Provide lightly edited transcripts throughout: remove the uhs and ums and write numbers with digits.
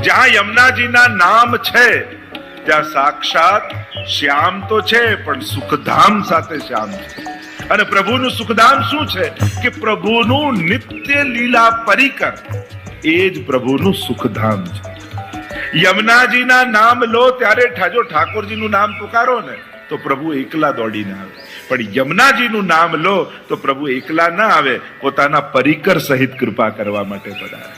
જ્યાં યમુનાજીના નામ છે ત્યાં સાક્ષાત શ્યામ તો છે, પણ સુખધામ સાથે શ્યામ છે. અને પ્રભુનું સુખધામ શું છે કે પ્રભુનું નિત્ય લીલા પરિકર, એ જ પ્રભુનું સુખધામ છે. યમુનાજીના નામ લો ત્યારે જો ઠાકોરજીનું નામ પુકારો ને તો પ્રભુ એકલા દોડીને આવે, પણ યમુનાજીનું નામ લો તો પ્રભુ એકલા ના આવે, પોતાના પરિકર સહિત કૃપા કરવા માટે પધારે.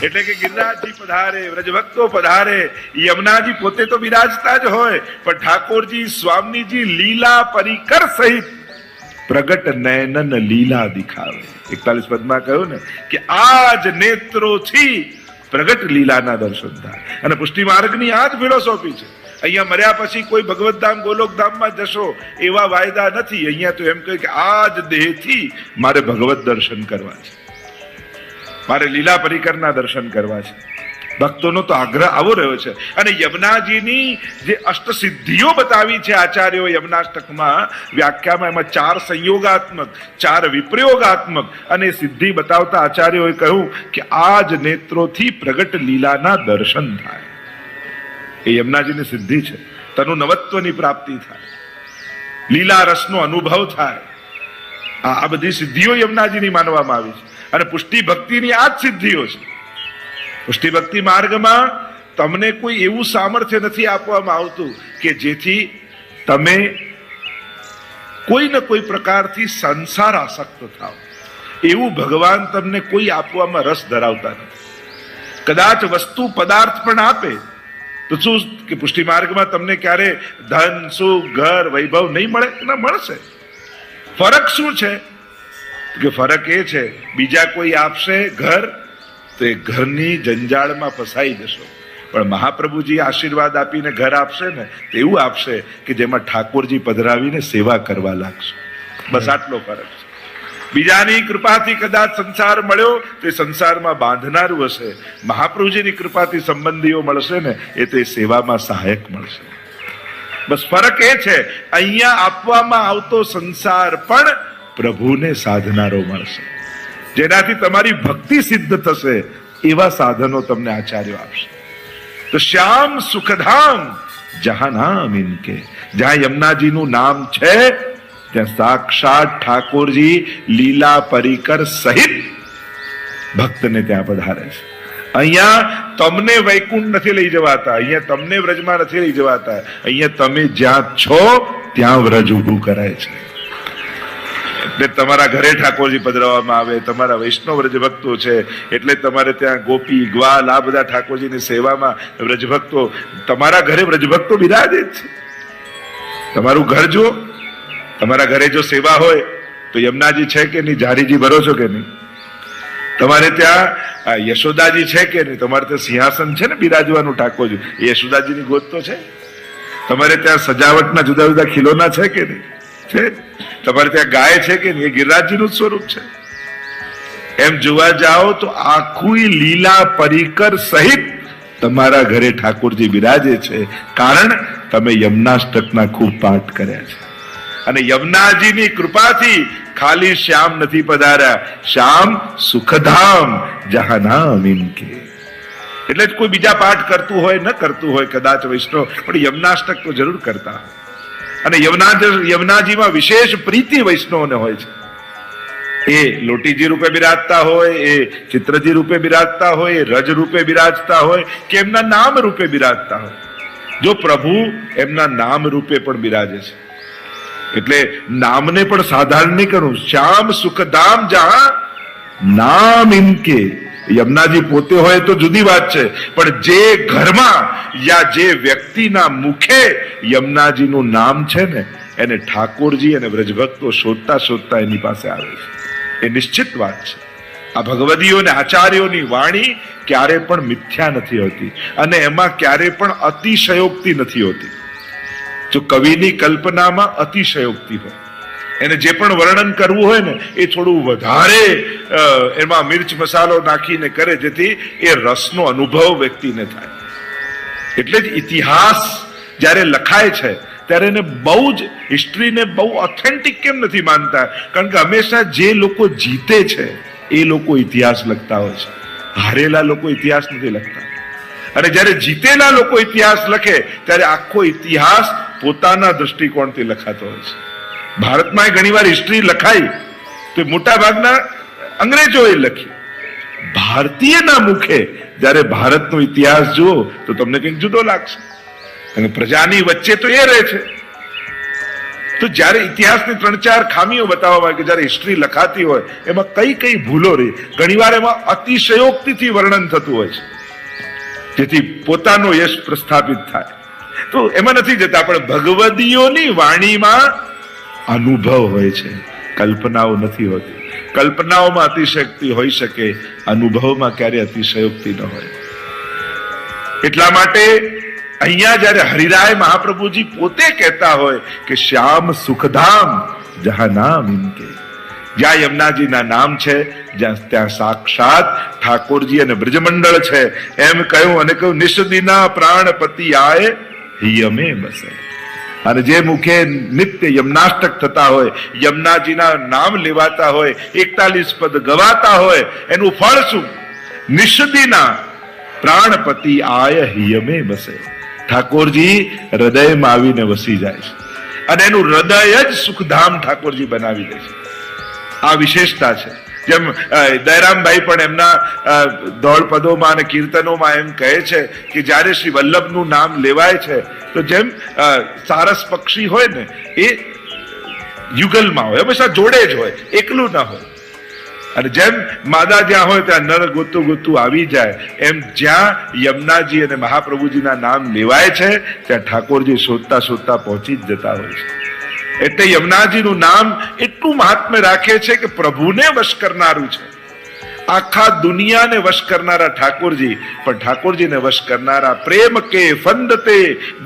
એટલે કે ગિરિરાજજી પધારે, વ્રજભક્તો પધારે, યમુનાજી પોતે તો બિરાજતા જ હોય, પણ ઠાકોરજી સ્વામીજી લીલા પરિકર સહિત પ્રગટ નયનન લીલા દિખાવે. 41 પદમાં કહ્યું ને કે આજ નેત્રોથી પ્રગટ લીલાના દર્શન થાય. અને પુષ્ટિ માર્ગની આ જ ફિલોસોફી છે. અહીંયા મર્યા પછી કોઈ ભગવતધામ ગોલોકધામમાં જશો એવા વાયદા નથી. અહીંયા તો એમ કહે કે આ જ દેહથી મારે ભગવત દર્શન કરવા છે, મારે લીલા પરિકરના દર્શન કરવા છે. ભક્તોનો તો આગ્રહ આવો રહ્યો છે. અને યમુનાજીની જે અષ્ટસિદ્ધિઓ બતાવી છે આચાર્યો યમુનાષ્ટકમાં વ્યાખ્યામાં, એમાં 4 સંયોગાત્મક, 4 વિપ્રયોગાત્મક અને સિદ્ધિ બતાવતા આચાર્યોએ કહ્યું કે આ જ નેત્રોથી પ્રગટ લીલાના દર્શન થાય. એ યમુનાજીની સિદ્ધિ છે. તનુ નવત્વની પ્રાપ્તિ થાય, લીલા રસનો અનુભવ થાય. આ બધી સિદ્ધિઓ યમુનાજીની માનવામાં આવી છે. અને પુષ્ટિ ભક્તિની આ જ સિદ્ધિઓ છે. પુષ્ટિ ભક્તિ માર્ગમાં તમને કોઈ એવું સામર્થ્ય નથી આપવામાં આવતું કે જેથી તમે કોઈ ને કોઈ પ્રકારથી સંસાર આસક્ત થાવ. એવું ભગવાન તમને કોઈ આપવામાં રસ ધરાવતા નથી. કદાચ વસ્તુ પદાર્થ પણ આપે તો શું કે પુષ્ટિ માર્ગમાં તમને ક્યારે ધન, સુખ, ઘર, વૈભવ નહીં મળે? ના, મળશે. ફરક શું છે કે ફરક એ છે બીજા કોઈ આપશે ઘર તો એ ઘરની જંજાળમાં ફસાઈ જશો, પણ મહાપ્રભુજી આશીર્વાદ આપીને ઘર આપશે ને તો એવું આપશે કે જેમાં ઠાકોરજી પધરાવીને સેવા કરવા લાગશો. બસ આટલો ફરક છે. બીજાની કૃપાથી કદાચ સંસાર મળ્યો તો એ સંસારમાં બાંધનારું હશે. મહાપ્રભુજીની કૃપાથી સંબંધીઓ મળશે ને એ તો એ સેવામાં સહાયક મળશે. બસ ફરક એ છે અહીંયા આપવામાં આવતો સંસાર પણ પ્રભુને સાધનારો મળશે, જેનાથી તમારી ભક્તિ સિદ્ધ થશે. એવા સાધનો તમને આચાર્યો આપશે. તો શ્યામ સુખધામ જહાં નામ ઇનકે, જ્યાં યમુનાજીનું નામ છે ત્યાં સાક્ષાત ઠાકોરજી લીલા પરિકર સહિત ભક્તને ત્યાં પધારે છે. અહીંયા તમને વૈકુંઠ નથી લઈ જવાતા, અહીંયા તમને વ્રજમાં નથી લઈ જવાતા. અહીંયા તમે જ્યાં છો ત્યાં વ્રજ ઊભું કરાય છે. એટલે તમારા ઘરે ઠાકોરજી પધરાવવામાં આવે, તમારા વૈષ્ણવ વ્રજભક્તો છે એટલે તમારે ત્યાં ગોપી, ગ્વાલ આ બધા ઠાકોરજીની સેવામાં વ્રજભક્તો, તમારા ઘરે વ્રજભક્તો બિરાજે જ છે. તમારું ઘર જુઓ, તમારા ઘરે જો સેવા હોય તો યમુનાજી છે કે નહીં? ઝારીજી ભરો છો કે નહીં? તમારે ત્યાં યશોદાજી છે કે નહીં? તમારે ત્યાં સિંહાસન છે ને બિરાજવાનું ઠાકોરજી, એ યશોદાજીની ગોદ તો છે. તમારે ત્યાં સજાવટના જુદા જુદા ખીલોના છે કે નહીં? છે. તમારે ત્યાં ગાય છે કે નહીં? એ ગિરિરાજજીનું જ સ્વરૂપ છે. એમ જોવા જાઓ તો આખું લીલા પરિકર સહિત તમારા ઘરે ઠાકોરજી બિરાજે છે, કારણ તમે યમુનાષ્ટકના ખૂબ પાઠ કર્યા છે. અને યમુનાજીની કૃપાથી ખાલી શ્યામ નથી પધાર્યા, શ્યામ સુખધામ જહાં નામ ઇનકે. એટલે જ કોઈ બીજા પાઠ કરતું હોય ન કરતું હોય કદાચ વૈષ્ણવ, પણ યમુનાષ્ટક તો જરૂર કરતા. અને યમુનાજીમાં વિશેષ પ્રીતિ વૈષ્ણવને હોય છે. એ લોટીજી રૂપે બિરાજતા હોય, એ ચિત્રજી રૂપે બિરાજતા હોય, એ રજ રૂપે બિરાજતા હોય કે એમના નામ રૂપે બિરાજતા હોય. જો પ્રભુ એમના નામ રૂપે પણ બિરાજે છે એટલે નામને પણ સાધારણ નહીં કરવું. શ્યામ સુખધામ જહાં નામ ઇનકે. યમુનાજી પોતે હોય તો જુદી વાત છે, પણ જે ઘરમાં યા જે વ્યક્તિના મુખે યમુનાજીનું નામ છે ને એને ઠાકોરજી અને વ્રજભક્તો શોધતા શોધતા એની પાસે આવે છે. એ નિશ્ચિત વાત છે. આ ભગવદીઓ અને આચાર્યોની વાણી ક્યારે પણ મિથ્યા નથી હોતી અને એમાં ક્યારે પણ અતિશયોક્તિ નથી હોતી. જો કવિની કલ્પનામાં અતિશયોક્તિ હોય, એને જે પણ વર્ણન કરવું હોય ને એ થોડું વધારે એમાં મિર્ચ મસાલો નાખીને કરે, જેથી એ રસનો અનુભવ વ્યક્તિને થાય. એટલે જ ઇતિહાસ જ્યારે લખાય છે ત્યારે એને બહુ જ હિસ્ટ્રીને બહુ ઓથેન્ટિક કેમ નથી માનતા? કારણ કે હંમેશા જે લોકો જીતે છે એ લોકો ઇતિહાસ લખતા હોય છે, હારેલા લોકો ઇતિહાસ નથી લખતા. અને જ્યારે જીતેલા લોકો ઇતિહાસ લખે ત્યારે આખો ઇતિહાસ પોતાના દ્રષ્ટિકોણથી લખાતો હોય છે. ભારતમાં ઘણીવાર હિસ્ટ્રી લખાઈ તો મોટા ભાગના અંગ્રેજોએ લખી. ભારતીયના મુખે જ્યારે ભારતનો ઇતિહાસ જુઓ તો તમને કંઈક જુદો લાગશે, અને પ્રજાની વચ્ચે તો એ રહે છે. તો જ્યારે ઇતિહાસની 3-4 ખામીઓ બતાવવામાં આવે કે જ્યારે હિસ્ટ્રી લખાતી હોય એમાં કઈ કઈ ભૂલો રહી, ઘણીવાર એમાં અતિશયોક્તિથી વર્ણન થતું હોય છે જેથી પોતાનો યશ પ્રસ્થાપિત થાય. તો એમાં નથી જતા, પણ ભગવદીઓની વાણીમાં અનુભવ હોય છે, કલ્પનાઓ નથી હોતી. કલ્પનાઓમાં અતિશયોક્તિ હોઈ શકે, અનુભવમાં ક્યારે અતિશયોક્તિ ન હોય. એટલા માટે અહીંયા જયારે હરિરાય મહાપ્રભુજી પોતે કહેતા હોય કે શ્યામ સુખધામ જહાં નામ ઇનકે, જ્યાં યમુનાજીના નામ છે ત્યાં સાક્ષાત ઠાકોરજી અને બ્રજમંડળ છે એમ કહ્યું. અને કહ્યું નિષદિના પ્રાણપતિ આય હિયમે બસે. અને જે મુખે નિત્ય યમનાષ્ટક થતા હોય, યમુનાજીના નામ લેવાતા હોય, 41 પદ ગવાતા હોય, એનું ફળ શું? નિષદિના પ્રાણપતિ આય હિયમે બસે. ઠાકોરજી હૃદયમાં આવીને વસી જાય છે અને એનું હૃદય જ સુખધામ ઠાકોરજી બનાવી દે છે. આ વિશેષતા છે. જેમ દયરામભાઈ પણ એમના દોડ પદોમાં અને કીર્તનોમાં એમ કહે છે કે જ્યારે શ્રી વલ્લભનું નામ લેવાય છે તો જેમ સારસ પક્ષી હોય ને એ યુગલમાં હોય, હંમેશા જોડે જ હોય, એકલું ના હોય. અને જેમ માદા જ્યાં હોય ત્યાં નર ગોતું ગોતું આવી જાય, એમ જ્યાં યમુનાજી અને મહાપ્રભુજીના નામ લેવાય છે ત્યાં ઠાકોરજી શોધતા શોધતા પહોંચી જ જતા હોય છે. એટલે યમુનાજીનું નામ એટલું મહાત્મ્ય રાખે છે કે પ્રભુને વશ કરનારું છે. આખા દુનિયાને વશ કરનારા ઠાકોરજી, પણ ઠાકોરજીને વશ કરનારા પ્રેમ કે ફંદતે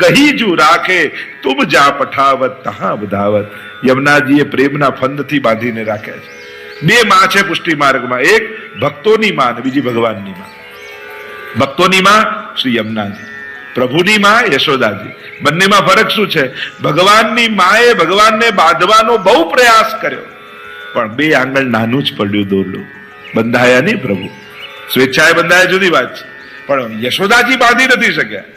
ગહીજુ રાખે તુમ જા પઠાવત તહાં બધાવત. યમુનાજીએ પ્રેમના ફંદથી બાંધીને રાખે છે. 2 માં છે પુષ્ટિ માર્ગમાં, એક ભક્તોની માં અને બીજી ભગવાનની માં. ભક્તોની માં શ્રી યમુનાજી, પ્રભુની માં યશોદાજી. બંનેમાં ફરક શું છે? ભગવાનની માએ ભગવાનને બાંધવાનો બહુ પ્રયાસ કર્યો, પણ 2 આંગળ નાનું જ પડ્યું, દોરડું બંધાયા નહીં. પ્રભુ સ્વેચ્છાએ બંધાયા જુદી વાત છે, પણ યશોદાજી બાંધી નથી શક્યા.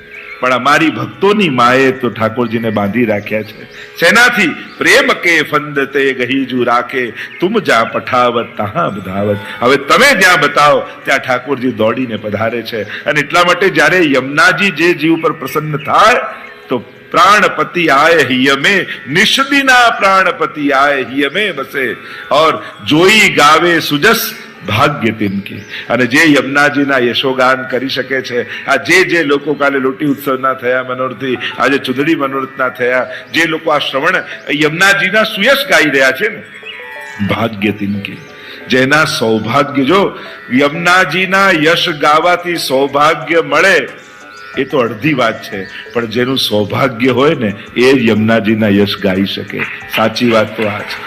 પણ અમારી ભક્તોની માએ તો ઠાકોરજીને બાંધી રાખ્યા છે. શેનાથી? પ્રેમ કે ફંદતે ગહીજુ રાખે તુમ જા પઠાવત તહાં બધાવત. હવે તમે જ્યાં બતાવો ત્યાં ઠાકોરજી દોડીને પધારે છે. અને એટલા માટે જ્યારે યમુનાજી જે જીવ પર પ્રસન્ન થાય તો प्राणपति आए हियमे, निषदिना प्राणपति आए हियमे बसे, और जोई गावे सुजस भाग्य तिनके. અને જે યમુનાજીના યશોગાન કરી શકે છે, આ જે લોકો કાલે લોટી ઉત્સવના થયા મનોરથી, આજે ચુંદડી મનોરથના થયા, જે લોકો આ શ્રવણ યમુનાજીના સુયશ ગાઈ રહ્યા છે ને, ભાગ્ય તિનકે, જેના સૌભાગ્ય, જો યમુનાજીના યશ ગાવાથી સૌભાગ્ય મળે એ તો અડધી વાત છે, પણ જેનું સૌભાગ્ય હોય ને એ યમુનાજીના યશ ગાઈ શકે. સાચી વાત તો આ છે.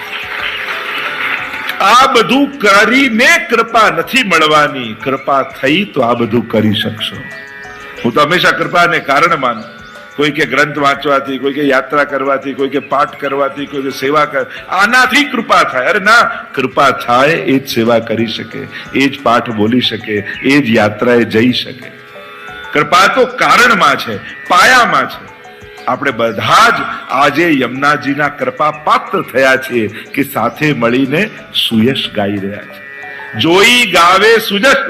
આ બધું કરીને કૃપા નથી મળવાની, કૃપા થઈ તો આ બધું કરી શકશો. હું તો હંમેશા કૃપાને કારણ માનું. કોઈ કે ગ્રંથ વાંચવાથી, કોઈ કે યાત્રા કરવાથી, કોઈ કે પાઠ કરવાથી, કોઈ કે સેવા કર, આનાથી કૃપા થાય. અરે ના, કૃપા થાય એ જ સેવા કરી શકે, એ જ પાઠ બોલી શકે, એ જ યાત્રાએ જઈ શકે. કૃપા તો કારણમાં છે, પાયામાં છે. આપણે બધા જ આજે યમુનાજીના કૃપા પાત્ર થયા છીએ કે સાથે મળીને સુયશ ગાઈ રહ્યા છે. જોઈ ગાવે સુજસ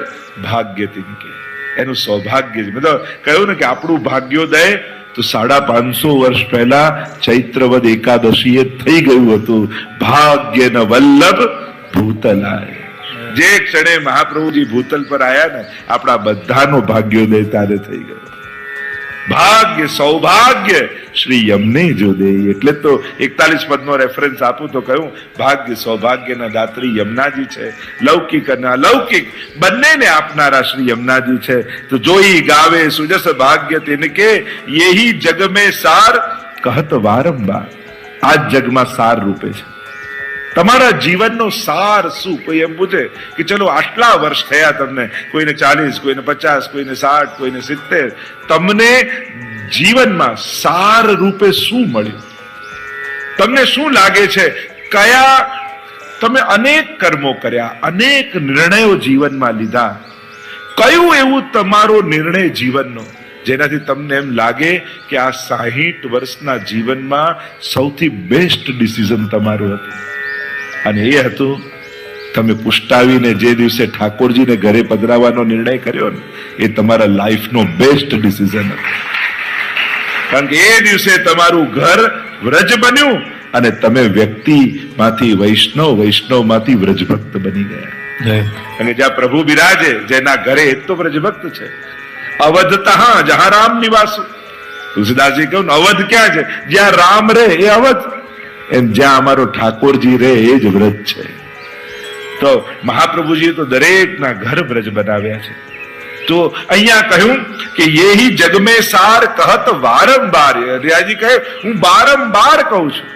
ભાગ્ય તિનકે, એનું સૌભાગ્ય. મેં તો કહ્યું ને કે આપણું ભાગ્યોદય તો 550 વર્ષ પહેલા ચૈત્રવદ એકાદશીએ થઈ ગયું હતું. ભાગ્ય ન વલ્લભ ભૂતલાય. જે ક્ષણે મહાપ્રભુજી ભૂતલ પર આયા ને, આપણા બધાનો ભાગ્યોદય તારે થઈ ગયો. ભાગ્ય સૌભાગ્ય શ્રી યમને જો દે. એટલે તો 41 પદનો રેફરન્સ આપું તો કહ્યું ભાગ્ય સૌભાગ્યના દાત્રી યમુનાજી છે. લૌકિક અને અલૌકિક બંનેને આપનારા શ્રી યમુનાજી છે. તો જોઈ ગાવે સુજસ ભાગ્ય તિનકે, યેહી જગ મેં સાર કહત વારંવાર. આ જગમાં સાર રૂપે છે. તમારા જીવનનો સાર શું? કોઈ એમ પૂછે કે ચલો આટલા વર્ષ થયા તમને, કોઈને 40, કોઈને 50, કોઈને 60, કોઈને 70, તમને જીવનમાં સાર રૂપે શું મળ્યું? તમને શું લાગે છે? કયા તમે અનેક કર્મો કર્યા, અનેક નિર્ણયો જીવનમાં લીધા, કયું એવું તમારો નિર્ણય જીવનનો જેનાથી તમને એમ લાગે કે આ 60 વર્ષના જીવનમાં સૌથી બેસ્ટ ડિસિઝન તમારું હતું? અને એ હતું તમે પુષ્ટાવીને જે દિવસે ઠાકોરજીને ઘરે પધરાવવાનો નિર્ણય કર્યો ને, એ તમારા લાઈફનો બેસ્ટ ડિસિઝન હતો. કારણ કે એ દિવસે તમારું ઘર વ્રજ બન્યું અને તમે વ્યક્તિમાંથી વૈષ્ણવ, વૈષ્ણવમાંથી વ્રજભક્ત બની ગયા. અને જ્યાં પ્રભુ બિરાજે, જેના ઘરે એ તો વ્રજભક્ત છે. અવધતઃ જહાં રામ નિવાસ. તુલસીદાસજી કહ્યું અવધ ક્યાં છે? જ્યાં રામ રહે એ અવધ. એમ જ્યાં અમારો ઠાકોરજી રહે એ જ વ્રજ છે. તો મહાપ્રભુજીએ તો દરેકના ઘર વ્રજ બનાવ્યા છે. તો અહીંયા કહ્યું કે યેહી જગ મેં સાર કહત વારંવાર. હરિયાજી કહે હું બારંબાર કહું છું.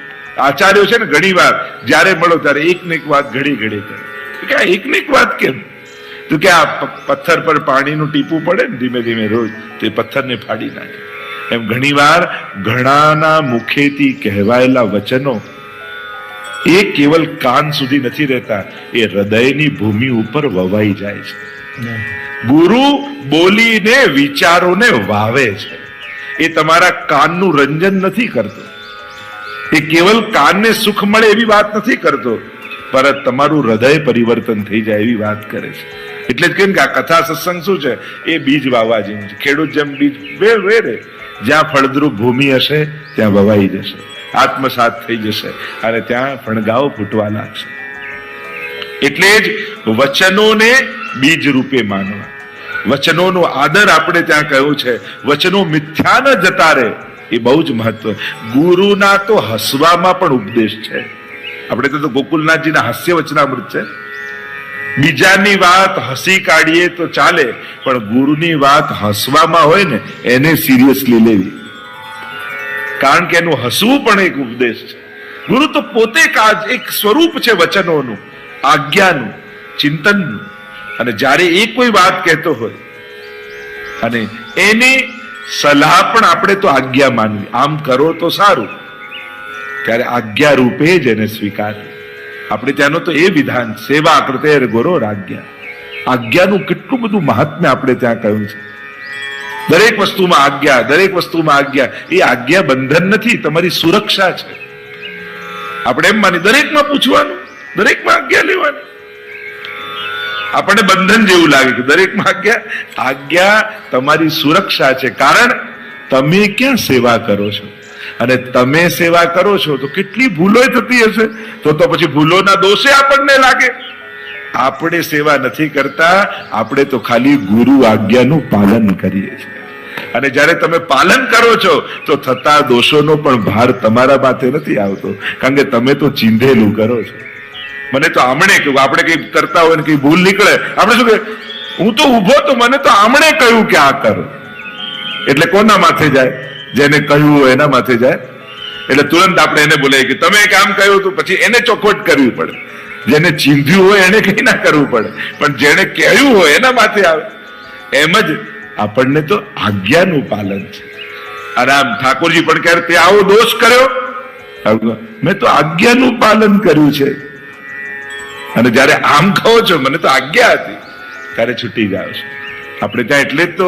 આચાર્યો છે ને ઘણી વાર જયારે મળો ત્યારે એક ને એક વાત ઘડી ઘડી કરે કે આ એક ને એક વાત કેમ? તો કે આ પથ્થર પર પાણીનું ટીપું પડે ને ધીમે ધીમે રોજ, તે પથ્થરને ફાડી નાખે. એમ ઘણી વાર ઘણાના મુખેથી કહેવાયેલા વચનો એ કેવલ કાન સુધી નથી રહેતા, એ હૃદયની ભૂમિ ઉપર વવાઈ જાય છે. ગુરુ બોલીને વિચારોને વાવે છે. એ તમારા કાનનું રંજન નથી કરતો, એ કેવલ કાનને સુખ મળે એવી વાત નથી કરતો, પરંતુ તમારું હૃદય પરિવર્તન થઈ જાય એવી વાત કરે છે. એટલે જ કેમ કે આ કથા સત્સંગ શું છે? એ બીજ વાવવા જેવું છે. ખેડૂત જેમ બીજ વેરે, જ્યાં ફળદ્રુપ ભૂમિ હશે ત્યાં વવાઈ જશે, આત્મસાત થઈ જશે અને ત્યાં ફણગાઓ ફૂટવા લાગશે. એટલે જ વચનોને બીજ રૂપે માનવા, વચનોનો આદર આપણે ત્યાં કહ્યું છે. વચનો મિથ્યા ન જતા રહે, એ બહુ જ મહત્વ. ગુરુના તો હસવામાં પણ ઉપદેશ છે. આપણે તો ગોકુલનાથજીના હાસ્ય વચનામૃત છે. બીજાની વાત હસી કાઢીએ તો ચાલે, પણ ગુરુની વાત હસવામાં હોય ને એને સિરિયસલી લેવી, કારણ કે એનું હસવું પણ એક ઉપદેશ છે. ગુરુ તો પોતે એક સ્વરૂપ છે વચનોનું, આજ્ઞાનું, ચિંતનનું. અને જ્યારે એ કોઈ વાત કહેતો હોય અને એની સલાહ પણ આપણે તો આજ્ઞા માનવી, આમ કરો તો સારું, ત્યારે આજ્ઞા રૂપે જ એને સ્વીકારવી. આપણે ત્યાંનો તો એ વિધાન, સેવા કૃતેર ગુરો આજ્ઞા. આજ્ઞાનું કેટલું બધું મહાત્મ્ય આપણે ત્યાં કહ્યું છે. દરેક વસ્તુમાં આજ્ઞા, દરેક વસ્તુમાં આજ્ઞા. એ આજ્ઞા બંધન નથી, તમારી સુરક્ષા છે. આપણે એમ માની દરેકમાં પૂછવાનું, દરેકમાં આજ્ઞા લેવાની. આપણને બંધન જેવું લાગે કે દરેકમાં આજ્ઞા. આજ્ઞા તમારી સુરક્ષા છે. કારણ તમે ક્યાં સેવા કરો છો, અને તમે સેવા કરો છો તો કેટલી ભૂલો થતી હશે, તો પછી ભૂલોના દોષે આપણને લાગે. આપણે સેવા નથી કરતા, આપણે તો ખાલી ગુરુ આજ્ઞાનું પાલન કરીએ છીએ. અને જ્યારે તમે પાલન કરો છો તો થતા દોષોનો પણ ભાર તમારા માથે નથી આવતો, કારણ કે તમે તો ચીંધેલું કરો છો. મને તો આમણે કહ્યું, આપણે કઈ કરતા હોય ને કઈ ભૂલ નીકળે, આપણે શું કહે, હું તો ઉભો તો મને તો આમણે કહ્યું કે આ કરો. એટલે કોના માથે જાય? જેને કહ્યું હોય એના માથે જાય. એટલે તુરંત આપણે એને બોલાય કે તમે કામ કહ્યું હતું, પછી એને ચોખવટ કરવી પડે. જેને ચીંધ્યું હોય એને કઈ ના કરવું પડે, પણ જેને કહ્યું હોય એના માથે આવે. એમ જ આપણને તો આજ્ઞાનું પાલન છે. અને આમ ઠાકોરજી પણ ક્યારે તે આવો દોષ કર્યો, મેં તો આજ્ઞાનું પાલન કર્યું છે. અને જયારે આમ કહો છો મને તો આજ્ઞા હતી, ત્યારે છૂટી જાઓ છો. આપણે ત્યાં એટલે જ તો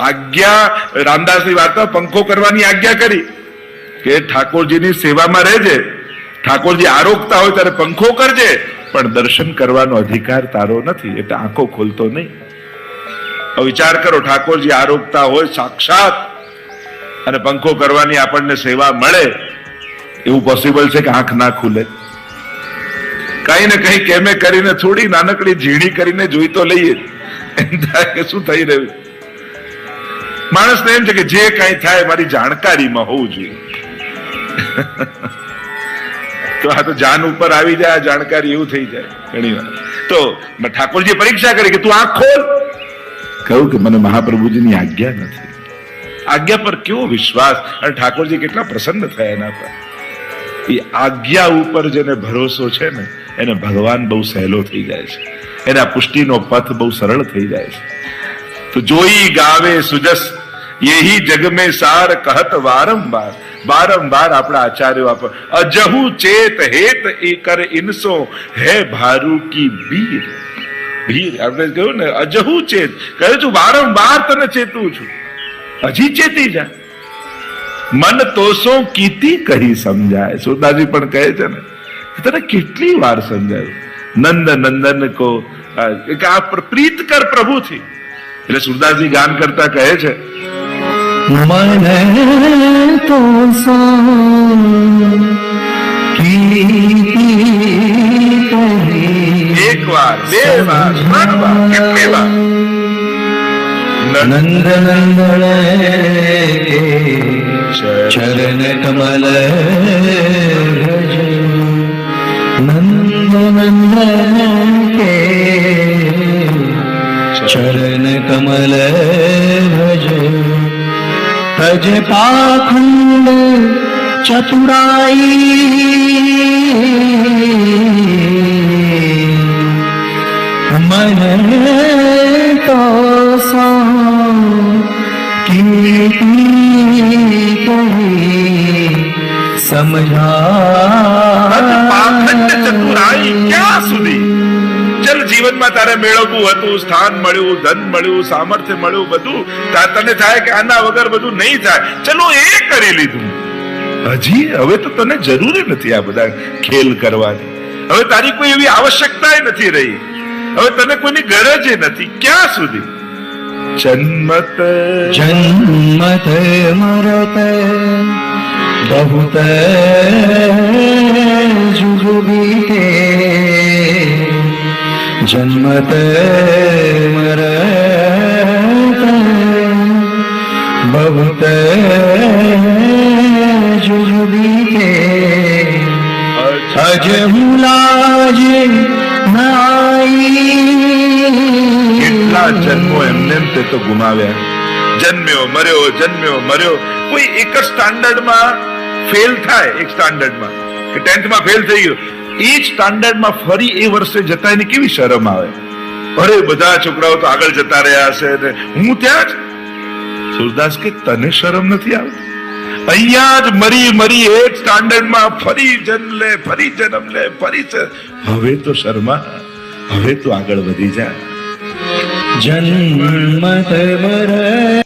આજ્ઞા, રામદાસની વાર્તા પંખો કરવાની આજ્ઞા કરી કે ઠાકોરજીની સેવામાં રહેજે, ઠાકોરજી આરોગતા હોય ત્યારે પંખો કરજે, પણ દર્શન કરવાનો અધિકાર તારો નથી, એટલે આંખો ખોલતો નહીં. વિચાર કરો, ઠાકોરજી આરોગતા હોય સાક્ષાત અને પંખો કરવાની આપણને સેવા મળે, એવું પોસિબલ છે કે આંખ ના ખુલે? કઈ ને કઈ કેમે કરીને થોડી નાનકડી ઝીણી કરીને જોઈ તો લઈએ, એમ થાય કે શું થઈ રહ્યું. માણસને એમ છે કે જે કઈ થાય મારી જાણકારીમાં હોવું જોઈએ. તો આ તો જાન ઉપર આવી જાય જાણકારી, એવું થઈ જાય ઘણી વાર. તો ઠાકોરજી પરીક્ષા કરી કે તું આંખ ખોલ. કહ્યું કે મને મહાપ્રભુજીની આજ્ઞા નથી. આજ્ઞા પર કેવો વિશ્વાસ, અને ઠાકોરજી કેટલા પ્રસન્ન થયા એના પર. એ આજ્ઞા ઉપર જેને ભરોસો છે ને એને ભગવાન બહુ સહેલો થઈ જાય છે, એના પુષ્ટિનો પથ બહુ સરળ થઈ જાય છે. તો જોઈ ગાવે સુજસ યેહી જગ મેં સાર કહત વારંવાર. વારંવાર આપણા આચાર્યો આપ અજહુ ચેત હેત એ કર ઇનસો હે ભારુ કી બીર. ભીર આપણે કહ્યું ને અજહુ ચેત, કહ્યું છું વારંવાર તને ચેતું છું, હજી ચેતી જા. મન તોસો કીતી કહી સમજાય. સુરદાસજી પણ કહે છે ને તને કેટલી વાર સમજાયું. નંદ નંદન કો આ પ્રીત કર પ્રભુથી. એટલે સુરદાસજી ગાન કરતા કહે છે મને તો એક વાર, બે વાર, ત્રણ વાર, કેટલી વાર. નંદ નંદન ચરણ કમલ ભજ, નંદ નંદન કે ચરણ કમલ ભજ, તજ પાખંડ ચતુરાઈ, મને તો પાખંડ ચતુરાઈ ક્યાં સુધી? ચલ જીવનમાં તારે મેળવવું હતું, સ્થાન મળ્યું, ધન મળ્યું, સામર્થ્ય મળ્યું, બધું તને થાય કે આના વગર બધું નહીં થાય, ચલો એ કરી લીધું. હજી હવે તો તને જરૂરી નથી આ બધા ખેલ કરવાની. હવે તારી કોઈ એવી આવશ્યકતા નથી રહી. હવે તને કોઈની ગરજ નથી. ક્યાં સુધી? જન્મત જન્મત મરત બહુત જુગ બીતે, જન્મત મરત બહુત જુગ બીતે, અજહુ લાજ કેટલા જન્મો એમને તે તો ગુમાવ્યા. જન્મ્યો મર્યો, જન્મ્યો મર્યો. કોઈ એક જ સ્ટાન્ડર્ડમાં ફેલ થાય, એક સ્ટાન્ડર્ડમાં કે 10th માં ફેલ થઈ ગયો, એ જ સ્ટાન્ડર્ડમાં ફરી એ વર્ષે જતા એની કેવી શરમ આવે. અરે બધા છોકરાઓ તો આગળ જતા રહ્યા હશે ને હું ત્યાં જ. સુરદાસ કે તને શરમ નથી આવતી? અહીંયા જ મરી મરી એક સ્ટાન્ડર્ડમાં ફરી જન્મ લે, ફરી જન્મ લે, ફરી. હવે તો શર્મા, હવે તો આગળ વધી જા. જન્મત મરત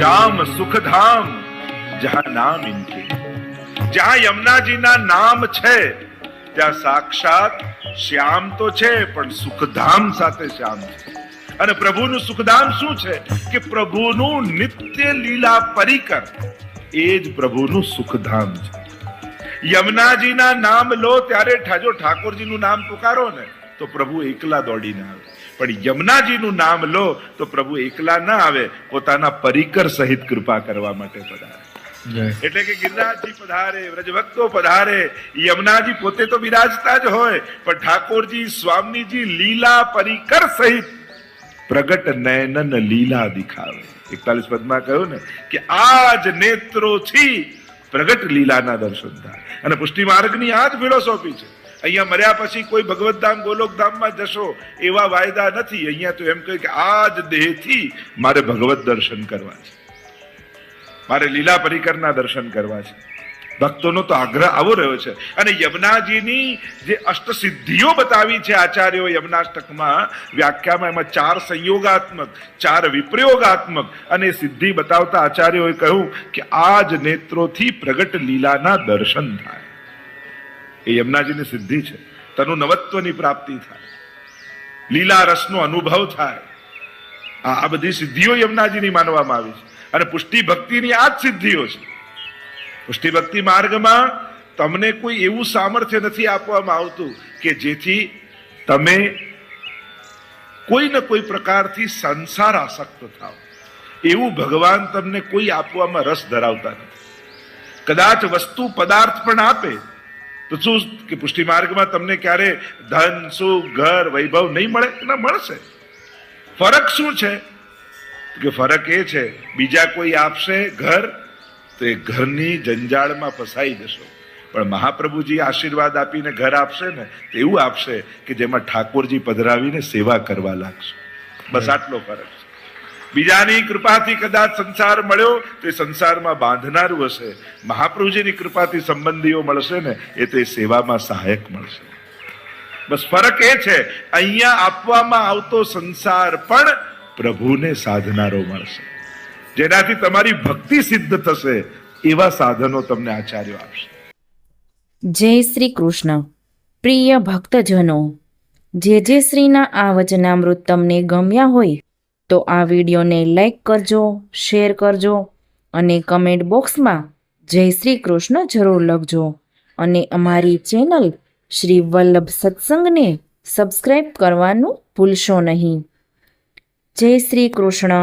श्याम सुखधाम जहां नाम इनके, जहां यमुना जी ना नाम छे ત્યાં સાક્ષાત શ્યામ તો છે પણ સુખધામ સાથે શ્યામ છે. અને પ્રભુનું સુખધામ શું છે કે પ્રભુનું નિત્ય લીલા પરિકર, એ જ પ્રભુનું સુખધામ છે. યમુનાજીના નામ લો ત્યારે જો ઠાકોરજીનું નામ પુકારો ને તો પ્રભુ એકલા દોડીને આવે, પણ યમુનાજીનું નામ લો તો પ્રભુ એકલા ના આવે, પોતાના પરિકર સહિત કૃપા કરવા માટે પધારે. એટલે કે ગિરિરાજજી પધારે, વ્રજભક્તો પધારે, યમુનાજી પોતે તો બિરાજતા જ હોય, પણ ઠાકોરજી સ્વામીજી લીલા પરિકર સહિત પ્રગટ નયનન લીલા દિખાવે. 41 પદમાં કહ્યું ને કે આજ નેત્રોથી પ્રગટ લીલાના દર્શન થાય. અને પુષ્ટિ માર્ગની આ જ ફિલોસોફી છે. અહીંયા મર્યા પછી કોઈ ભગવતધામ ગોલોકધામમાં જશો એવા વાયદા નથી. અહીંયા તો એમ કહે કે આ જ દેહથી મારે ભગવત દર્શન કરવા છે, મારે લીલા પરિકરના દર્શન કરવા છે. ભક્તોનો તો આગ્રહ આવો રહ્યો છે. અને યમુનાજીની જે અષ્ટસિદ્ધિઓ બતાવી છે આચાર્યો યમુનાષ્ટકમાં વ્યાખ્યામાં, એમાં 4 સંયોગાત્મક, 4 વિપ્રયોગાત્મક અને સિદ્ધિ બતાવતા આચાર્યોએ કહ્યું કે આ જ નેત્રોથી પ્રગટ લીલાના દર્શન થાય. એ યમુનાજીની સિદ્ધિ છે. તનુ નવત્વની પ્રાપ્તિ થાય, લીલા રસનો અનુભવ થાય. આ બધી સિદ્ધિઓ યમુનાજીની માનવામાં આવી છે. અને પુષ્ટિ ભક્તિની આ જ સિદ્ધિઓ છે. પુષ્ટિ ભક્તિ માર્ગમાં તમને કોઈ એવું સામર્થ્ય નથી આપવામાં આવતું કે જેથી તમે કોઈ ને કોઈ પ્રકારથી સંસાર આસક્ત થાવ. એવું ભગવાન તમને કોઈ આપવામાં રસ ધરાવતા નથી. કદાચ વસ્તુ પદાર્થ પણ આપે તો શું કે પુષ્ટિ માર્ગમાં તમને ક્યારે ધન, સુખ, ઘર, વૈભવ નહીં મળે? ના, મળશે. ફરક શું છે કે ફરક એ છે બીજા કોઈ આપશે ઘર તો એ ઘરની જંજાળમાં ફસાઈ જશો, પણ મહાપ્રભુજી આશીર્વાદ આપીને ઘર આપશે ને તો એવું આપશે કે જેમાં ઠાકોરજી પધરાવીને સેવા કરવા લાગશે. બસ આટલો ફરક છે. બીજાની કૃપાથી કદાચ સંસાર મળ્યો તો એ સંસારમાં બાંધનારું હશે. મહાપ્રભુજીની કૃપાથી સંબંધીઓ મળશે ને એ તો એ સેવામાં સહાયક મળશે. બસ ફરક એ છે અહીંયા આપવામાં આવતો સંસાર પણ પ્રભુને સાધનારો મળશે. જેનાથી તમારી ભક્તિ સિદ્ધ થશે એવા સાધનો તમને આચાર્યો આપશે. જય શ્રી કૃષ્ણ. પ્રિય ભક્તજનો, જે શ્રીના આ વચનામૃત તમને ગમ્યા હોય તો આ વિડીયોને લાઈક કરજો, શેર કરજો અને કમેન્ટ બોક્સમાં જય શ્રી કૃષ્ણ જરૂર લખજો. અને અમારી ચેનલ શ્રી વલ્લભ સત્સંગને સબસ્ક્રાઈબ કરવાનું ભૂલશો નહીં. જય શ્રી કૃષ્ણ.